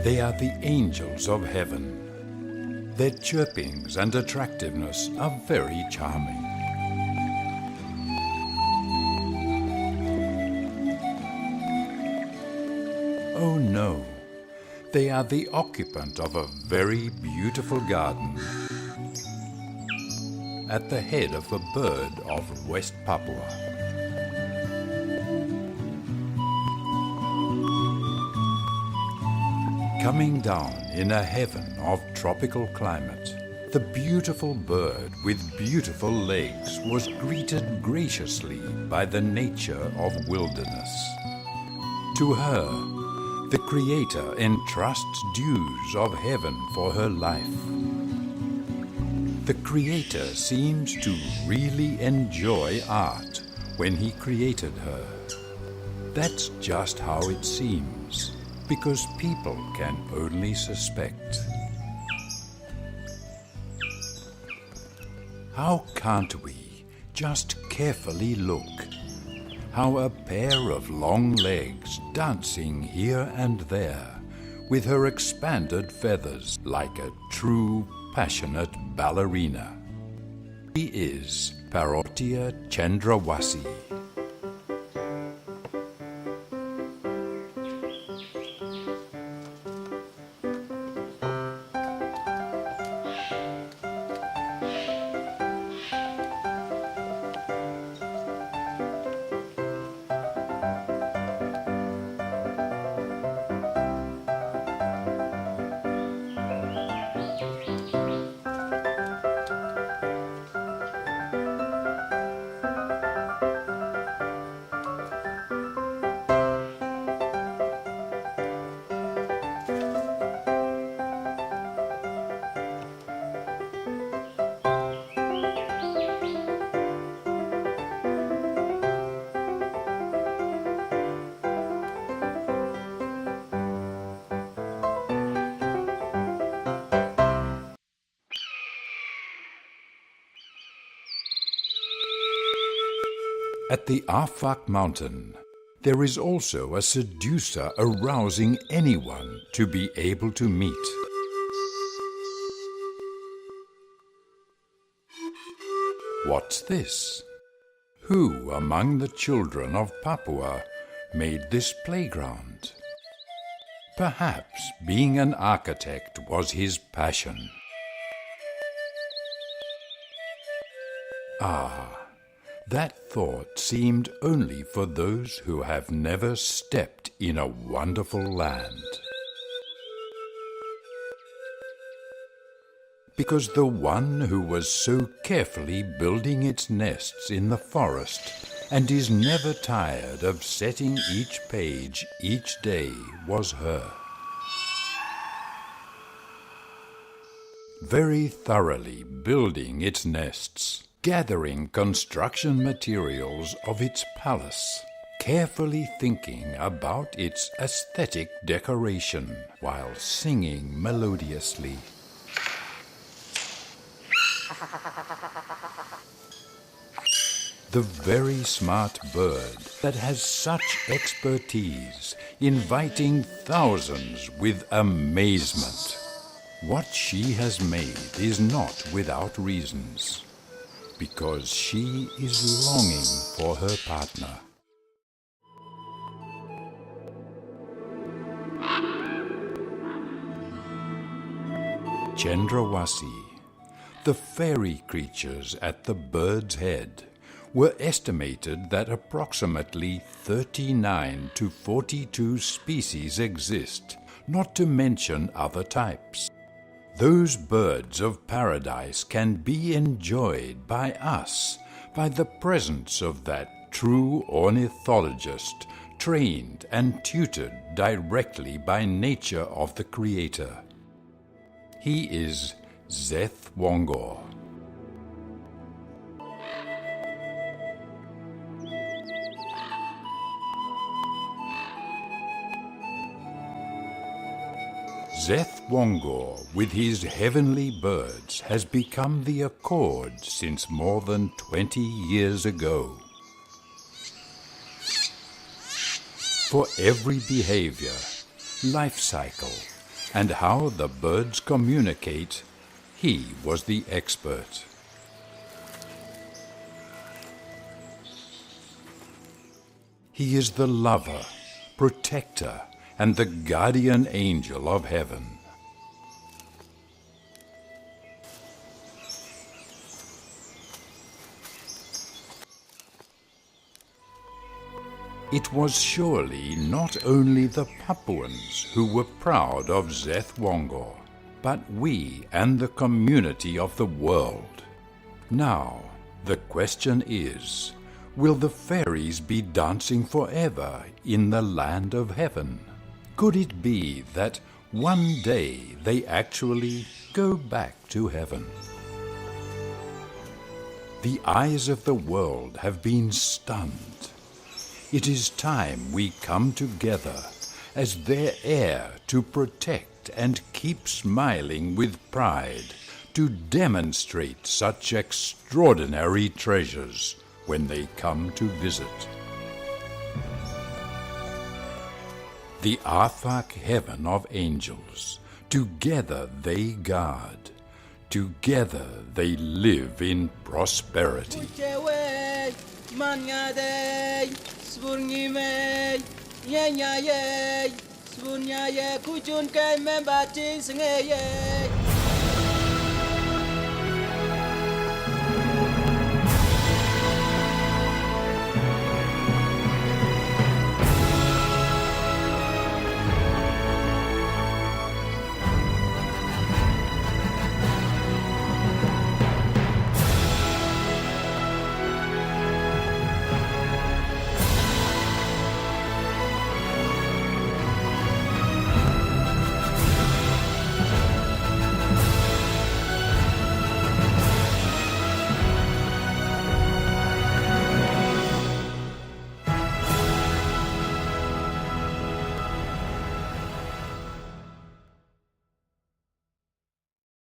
They are the angels of heaven. Their chirpings and attractiveness are very charming. Oh no, they are the occupant of a very beautiful garden at the head of a bird of West Papua. Coming down in a heaven of tropical climate, the beautiful bird with beautiful legs was greeted graciously by the nature of wilderness. To her, the Creator entrusts dues of heaven for her life. The Creator seems to really enjoy art when He created her. That's just how it seems, because people can only suspect. How can't we just carefully look? How a pair of long legs dancing here and there, with her expanded feathers like a true passionate ballerina. She is Parotia Chandrawasi. At the Afak mountain, there is also a seducer arousing anyone to be able to meet. What's this? Who among the children of Papua made this playground? Perhaps being an architect was his passion. Ah, that thought seemed only for those who have never stepped in a wonderful land. Because the one who was so carefully building its nests in the forest and is never tired of setting each page each day was her. Very thoroughly building its nests, gathering construction materials of its palace, carefully thinking about its aesthetic decoration while singing melodiously. The very smart bird that has such expertise, inviting thousands with amazement. What she has made is not without reasons, because she is longing for her partner. Chandrawasi, the fairy creatures at the bird's head, were estimated that approximately 39 to 42 species exist, not to mention other types. Those birds of paradise can be enjoyed by us, by the presence of that true ornithologist, trained and tutored directly by nature of the Creator. He is Zeth Wongor. Zeth Wongor, with his heavenly birds, has become the accord since more than 20 years ago. For every behavior, life cycle, and how the birds communicate, he was the expert. He is the lover, protector, and the guardian angel of heaven. It was surely not only the Papuans who were proud of Zethwongo, but we and the community of the world. Now, the question is, will the fairies be dancing forever in the land of heaven? Could it be that one day they actually go back to heaven? The eyes of the world have been stunned. It is time we come together as their heir to protect and keep smiling with pride, to demonstrate such extraordinary treasures when they come to visit. The Athak heaven of angels, together they guard, together they live in prosperity. Ye nya ye, swun nya ye, kujun kai memba tin singe ye.